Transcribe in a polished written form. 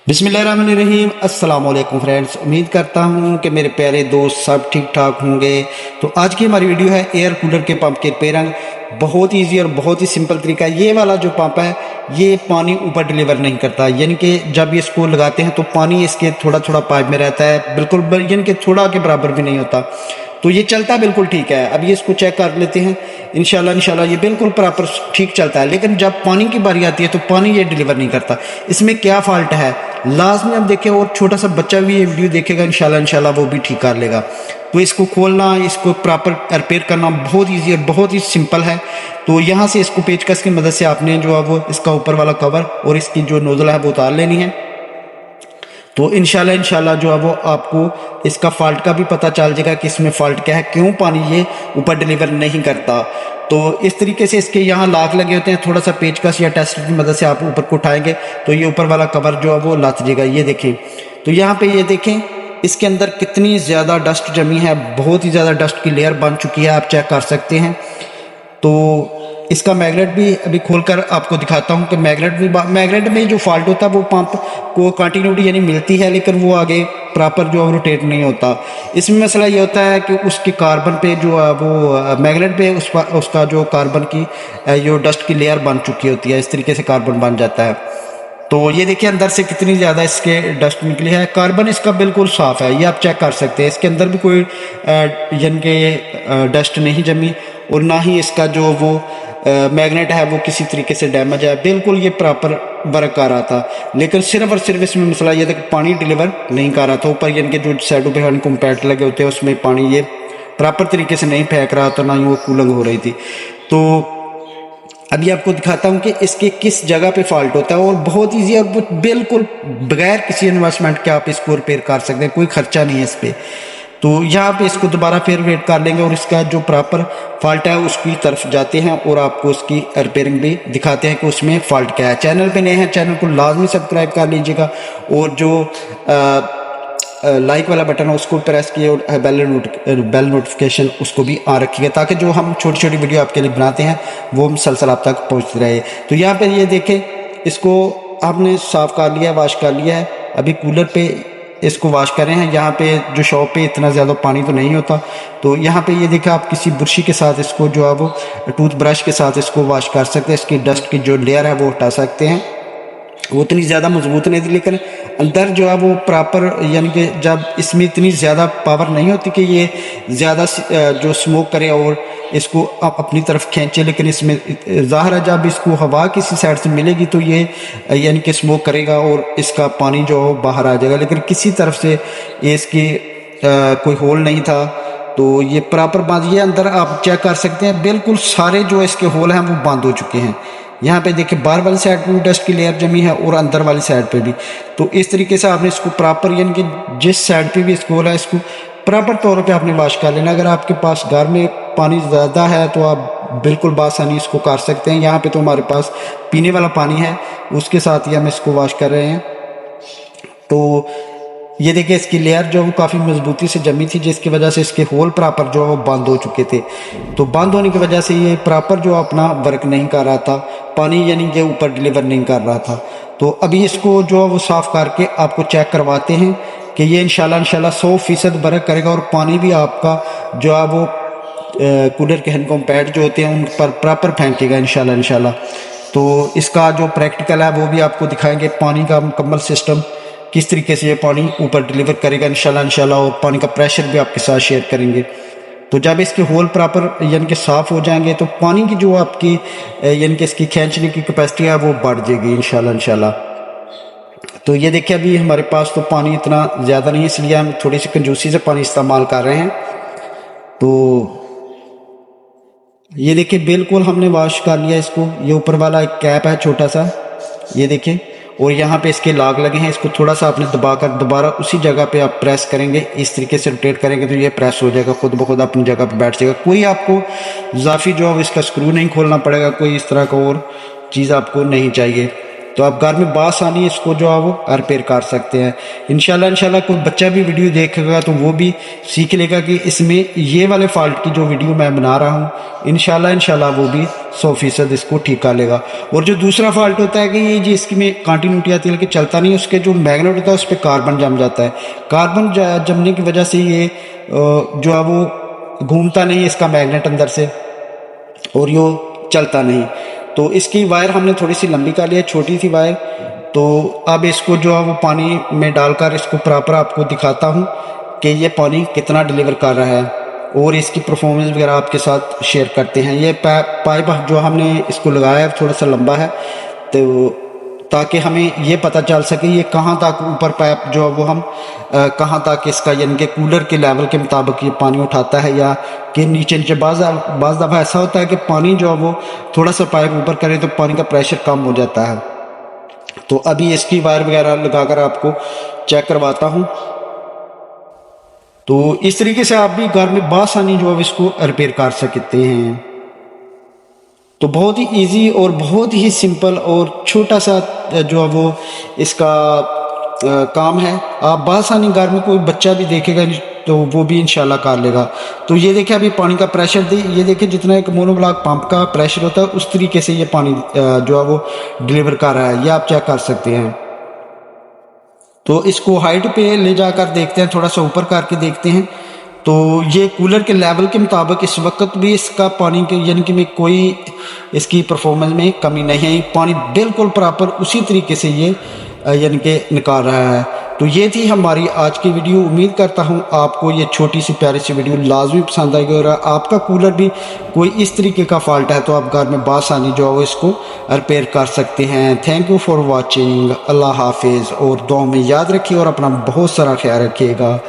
बिस्मिल्लाहिर्रहमानिर्रहीम अस्सलाम वालेकुम फ्रेंड्स। उम्मीद करता हूँ कि मेरे प्यारे दोस्त सब ठीक ठाक होंगे। तो आज की हमारी वीडियो है एयर कूलर के पंप के रिपेयरिंग। बहुत इजी और बहुत ही सिंपल तरीका है। ये वाला जो पंप है ये पानी ऊपर डिलीवर नहीं करता, यानी कि जब ये इसको लगाते हैं तो पानी इसके थोड़ा थोड़ा पाइप में रहता है, बिल्कुल यानी कि थोड़ा के बराबर भी नहीं होता। तो ये चलता बिल्कुल ठीक है। अब ये इसको चेक कर लेते हैं। इंशाल्लाह ये बिल्कुल प्रॉपर ठीक चलता है, लेकिन जब पानी की बारी आती है तो पानी ये डिलीवर नहीं करता। इसमें क्या फॉल्ट है लाजमी हम देखें, और छोटा सा बच्चा भी ये वीडियो देखेगा इंशाल्लाह वो भी ठीक कर लेगा। तो इसको खोलना, इसको प्रॉपर रिपेयर करना बहुत ईजी और बहुत ही सिंपल है। तो यहाँ से इसको पेचकस की मदद से आपने जो है वो इसका ऊपर वाला कवर और इसकी जो नोजल है वो उतार लेनी है। तो इंशाल्लाह जो है वो आपको इसका फॉल्ट का भी पता चल जाएगा कि इसमें फॉल्ट क्या है, क्यों पानी ये ऊपर डिलीवर नहीं करता। तो इस तरीके से इसके यहाँ लाक लगे होते हैं, थोड़ा सा पेचकस या टेस्टर की मदद से आप ऊपर को उठाएंगे तो ये ऊपर वाला कवर जो है वो लग जाएगा। ये देखें, तो यहाँ पे ये देखें इसके अंदर कितनी ज़्यादा डस्ट जमी है, बहुत ही ज़्यादा डस्ट की लेयर बन चुकी है, आप चेक कर सकते हैं। तो इसका मैग्नेट भी अभी खोलकर आपको दिखाता हूँ कि मैग्नेट में जो फॉल्ट होता है वो पंप को कंटिन्यूटी यानी मिलती है, लेकिन वो आगे प्रॉपर जो है रोटेट नहीं होता। इसमें मसला ये होता है कि उसके कार्बन पे जो है वो मैग्नेट पे उसका जो कार्बन की जो डस्ट की लेयर बन चुकी होती है, इस तरीके से कार्बन बन जाता है। तो ये देखिए अंदर से कितनी ज़्यादा इसके डस्ट निकली है। कार्बन इसका बिल्कुल साफ़ है, ये आप चेक कर सकते हैं। इसके अंदर भी कोई यानी कि डस्ट नहीं जमी, और ना ही इसका जो वो मैग्नेट है वो किसी तरीके से डैमेज है, बिल्कुल ये प्रॉपर वर्क कर रहा था। लेकिन सिर्फ और सिर्फ इसमें मसला ये था कि पानी डिलीवर नहीं कर रहा था। ऊपर यानी कि जो साइडों पे कॉम्पैक्ट लगे होते हैं उसमें पानी ये प्रॉपर तरीके से नहीं फेंक रहा था, ना ही वो कूलिंग हो रही थी। तो अभी आपको दिखाता हूँ कि इसके किस जगह पे फॉल्ट होता है, और बहुत ईजी और बिल्कुल बगैर किसी इन्वेस्टमेंट के आप इसको रिपेयर कर सकते हैं, कोई खर्चा नहीं है इस पर। तो यहाँ पे इसको दोबारा फिर वेट कर लेंगे और इसका जो प्रॉपर फॉल्ट है उसकी तरफ जाते हैं और आपको उसकी रिपेयरिंग भी दिखाते हैं कि उसमें फॉल्ट क्या है। चैनल पे नए हैं, चैनल को लाजमी सब्सक्राइब कर लीजिएगा, और जो लाइक वाला बटन है उसको प्रेस किए और बेल नोटिफिकेशन उसको भी आ रखिएगा, ताकि जो हम छोटी छोटी वीडियो आपके लिए बनाते हैं वो मुसलसल आप तक पहुँचती रहे। तो यहाँ पे ये देखें, इसको आपने साफ़ कर लिया, वॉश कर लिया है। अभी कूलर पे इसको वॉश कर रहे हैं। यहाँ पे जो शॉप पे इतना ज़्यादा पानी तो नहीं होता, तो यहाँ पे ये देखा आप किसी ब्रशी के साथ इसको जो है वो टूथ ब्रश के साथ इसको वॉश कर सकते हैं। इसकी डस्ट की जो लेयर है वो हटा सकते हैं। वो इतनी ज़्यादा मजबूत नहीं थी, लेकिन अंदर जो है वो प्रॉपर यानी कि जब इसमें इतनी ज़्यादा पावर नहीं होती कि ये ज़्यादा जो स्मोक करे और इसको आप अपनी तरफ खींचे, लेकिन इसमें ज़ाहिर है जब इसको हवा किसी साइड से मिलेगी तो ये यानी कि स्मोक करेगा और इसका पानी जो बाहर आ जाएगा। लेकिन किसी तरफ से ये इसकी कोई होल नहीं था, तो ये प्रॉपर बंद। ये अंदर आप चेक कर सकते हैं, बिल्कुल सारे जो इसके होल हैं वो बंद हो चुके हैं। यहाँ पे देखिए बाहर वाली साइड पे भी डस्ट की लेयर जमी है और अंदर वाली साइड पे भी। तो इस तरीके से आपने इसको प्रॉपर यानी कि जिस साइड पे भी इसको होला इसको प्रॉपर तौर पे आपने वॉश कर लेना। अगर आपके पास घर में पानी ज़्यादा है तो आप बिल्कुल बासानी इसको कर सकते हैं। यहाँ पे तो हमारे पास पीने वाला पानी है, उसके साथ ही हम इसको वॉश कर रहे हैं। तो ये देखिए इसकी लेयर जो वो काफ़ी मजबूती से जमी थी, जिसकी वजह से इसके होल प्रॉपर जो है वो बंद हो चुके थे। तो बंद होने की वजह से ये प्रॉपर जो अपना वर्क नहीं कर रहा था, पानी यानी कि ऊपर डिलीवर नहीं कर रहा था। तो अभी इसको जो है वो साफ़ करके आपको चेक करवाते हैं कि ये इंशाल्लाह 100% वर्क करेगा, और पानी भी आपका जो है वो कूलर के हैंड कॉम्पैक्ट जो होते हैं उन पर प्रॉपर फेंकेगा इंशाल्लाह। तो इसका जो प्रैक्टिकल है वो भी आपको दिखाएंगे, पानी का मुकम्मल सिस्टम किस तरीके से ये पानी ऊपर डिलीवर करेगा इंशाल्लाह, और पानी का प्रेशर भी आपके साथ शेयर करेंगे। तो जब इसके होल प्रॉपर यानी कि साफ़ हो जाएंगे तो पानी की जो आपकी यानी कि इसकी खींचने की कैपेसिटी है वो बढ़ जाएगी इंशाल्लाह। तो ये देखिए अभी हमारे पास तो पानी इतना ज़्यादा नहीं है, इसलिए हम थोड़ी सी कंजूसी से पानी इस्तेमाल कर रहे हैं। तो ये देखिए बिल्कुल हमने वॉश कर लिया इसको। ये ऊपर वाला एक कैप है छोटा सा, ये देखिए, और यहाँ पे इसके लाग लगे हैं। इसको थोड़ा सा आपने दबाकर दोबारा उसी जगह पे आप प्रेस करेंगे, इस तरीके से रोटेट करेंगे तो ये प्रेस हो जाएगा, खुद ब खुद अपनी जगह पे बैठ जाएगा। कोई आपको इजाफी जो है इसका स्क्रू नहीं खोलना पड़ेगा, कोई इस तरह का और चीज़ आपको नहीं चाहिए। तो आप घर में बासानी इसको जो है वो रिपेयर कर सकते हैं। इंशाल्लाह कोई बच्चा भी वीडियो देखेगा तो वो भी सीख लेगा कि इसमें ये वाले फॉल्ट की जो वीडियो मैं बना रहा हूँ इंशाल्लाह वो भी 100% इसको ठीक कर लेगा। और जो दूसरा फॉल्ट होता है कि ये जी इसकी में कंटिन्यूटी आती है कि चलता नहीं, उसके जो मैग्नेट होता है उस पर कार्बन जम जाता है। कार्बन जमने की वजह से ये जो है वो घूमता नहीं इसका मैग्नेट अंदर से और ये चलता नहीं। तो इसकी वायर हमने थोड़ी सी लंबी कर ली है, छोटी सी वायर। तो अब इसको जो है वो पानी में डालकर इसको प्रॉपर आपको दिखाता हूँ कि ये पानी कितना डिलीवर कर रहा है और इसकी परफॉर्मेंस वगैरह आपके साथ शेयर करते हैं। ये पाइप जो हमने इसको लगाया है थोड़ा सा लंबा है, तो ताकि हमें ये पता चल सके ये कहाँ तक ऊपर पाइप जो है वो हम कहाँ तक इसका यानी कि कूलर के लेवल के मुताबिक ये पानी उठाता है या कि नीचे नीचे। बाज़ दफ़ा ऐसा होता है कि पानी जो है वो थोड़ा सा पाइप ऊपर करे तो पानी का प्रेशर कम हो जाता है। तो अभी इसकी वायर वगैरह लगाकर आपको चेक करवाता हूँ। तो इस तरीके से आप भी घर में बासानी जो है इसको रिपेयर कर सकते हैं। तो बहुत ही इजी और बहुत ही सिंपल और छोटा सा जो है वो इसका काम है। आप बासानी घर में कोई बच्चा भी देखेगा तो वो भी इंशाल्लाह कर लेगा। तो ये देखिए अभी पानी का प्रेशर दी, ये देखिए जितना एक मोनोब्लॉक पंप का प्रेशर होता है उस तरीके से ये पानी जो है वो डिलीवर कर रहा है, ये आप चेक कर सकते हैं। तो इसको हाइट पे ले जाकर देखते हैं, थोड़ा सा ऊपर करके देखते हैं। तो ये कूलर के लेवल के मुताबिक इस वक्त भी इसका पानी के यानी कि में कोई इसकी परफॉर्मेंस में कमी नहीं है, पानी बिल्कुल प्रॉपर उसी तरीके से ये यानी कि निकाल रहा है। तो ये थी हमारी आज की वीडियो। उम्मीद करता हूँ आपको ये छोटी सी प्यारी सी वीडियो लाजमी पसंद आएगी और आपका कूलर भी कोई इस तरीके का फॉल्ट है तो आप घर में बासानी जो है इसको रिपेयर कर सकते हैं। Thank you for watching. अल्लाह हाफिज़ और दुआ में याद रखिए और अपना बहुत सारा ख्याल रखिएगा।